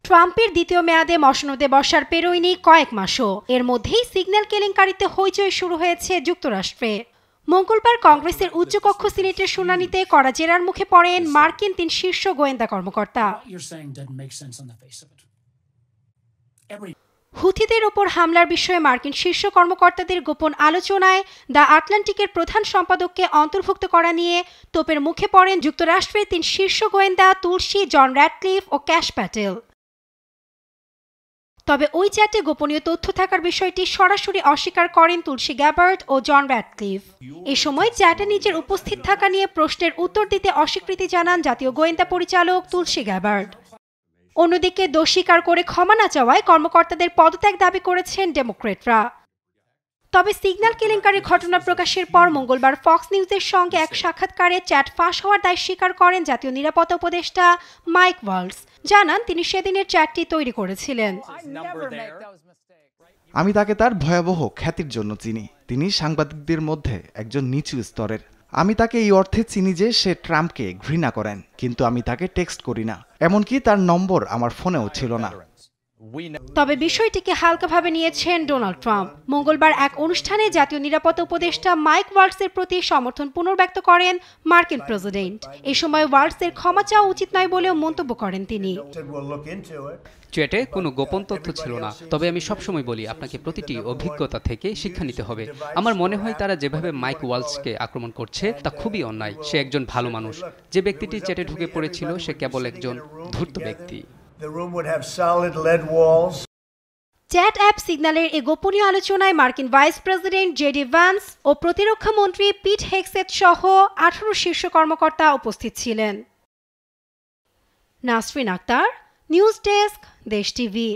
ট্রাম্পের দ্বিতীয় মেয়াদে মসনদে বসার পেরোয়নি কয়েক মাসও, এর মধ্যেই সিগন্যাল কেলেঙ্কারিতে হইচই শুরু হয়েছে যুক্তরাষ্ট্রে। মঙ্গলবার কংগ্রেসের উচ্চকক্ষ সিনেটের শুনানিতে কড়া জেরার মুখে পড়েন মার্কিন ৩ শীর্ষ গোয়েন্দা কর্মকর্তা। হুথিদের ওপর হামলার বিষয়ে মার্কিন শীর্ষ কর্মকর্তাদের গোপন আলোচনায় দ্য আটলান্টিকের প্রধান সম্পাদককে অন্তর্ভুক্ত করা নিয়ে তোপের মুখে পড়েন যুক্তরাষ্ট্রের ৩ শীর্ষ গোয়েন্দা তুলসী, জন র্যাডক্লিফ ও ক্যাশ প্যাটেল। তবে ওই চ্যাটে গোপনীয় তথ্য থাকার বিষয়টি সরাসরি অস্বীকার করেন তুলসী গ্যাবার্ড ও জন র্যাডক্লিফ। এ সময় চ্যাটে নিজের উপস্থিত থাকা নিয়ে প্রশ্নের উত্তর দিতে অস্বীকৃতি জানান জাতীয় গোয়েন্দা পরিচালক তুলসী গ্যাবার্ড। অন্যদিকে দোষ স্বীকার করে ক্ষমা না চাওয়ায় কর্মকর্তাদের পদত্যাগ দাবি করেছেন ডেমোক্রেটরা। তবে সিগন্যাল কেলেঙ্কারির ঘটনা প্রকাশের পর মঙ্গলবার ফক্স নিউজের সঙ্গে এক সাক্ষাৎকারে চ্যাট ফাঁস হওয়ার দায় স্বীকার করেন জাতীয় নিরাপত্তা উপদেষ্টা মাইক ওয়ালস। জানান তিনি সেদিনের চ্যাটটি তৈরি করেছিলেন। আমি তাকে তার ভয়াবহ খ্যাতির জন্য চিনি। তিনি সাংবাদিকদের মধ্যে একজন নিচু স্তরের। আমি তাকে এই অর্থে চিনি যে সে ট্রাম্পকে ঘৃণা করেন, কিন্তু আমি তাকে টেক্সট করি না, এমনকি তার নম্বর আমার ফোনেও ছিল না। তবে বিষয়টিকে হালকাভাবে নিয়েছেন ডোনাল্ড ট্রাম্প। মঙ্গলবার এক অনুষ্ঠানে জাতীয় নিরাপত্তা উপদেষ্টা মাইক ওয়ালসের প্রতি সমর্থন পুনর্ব্যক্ত করেন মার্কিন প্রেসিডেন্ট। এ সময় ওয়ালসের ক্ষমা চাওয়া উচিত নয় বলেও মন্তব্য করেন তিনি। চ্যাটে কোনো গোপন তথ্য ছিল না, তবে আমি সবসময় বলি আপনাকে প্রতিটি অভিজ্ঞতা থেকে শিক্ষা নিতে হবে। আমার মনে হয় তারা যেভাবে মাইক ওয়ালসকে আক্রমণ করছে তা খুবই অন্যায়। সে একজন ভালো মানুষ। যে ব্যক্তিটি চ্যাটে ঢুকে পড়েছিল সে কেবল একজন ধূর্ত ব্যক্তি। চ্যাট অ্যাপ সিগন্যালের এ গোপনীয় আলোচনায় মার্কিন ভাইস প্রেসিডেন্ট জেডি ভ্যান্স ও প্রতিরক্ষা মন্ত্রী পিট হেগসেথ সহ 18 শীর্ষ কর্মকর্তা উপস্থিত ছিলেন। নাসরিন আক্তার, নিউজ ডেস্ক, দেশ টিভি।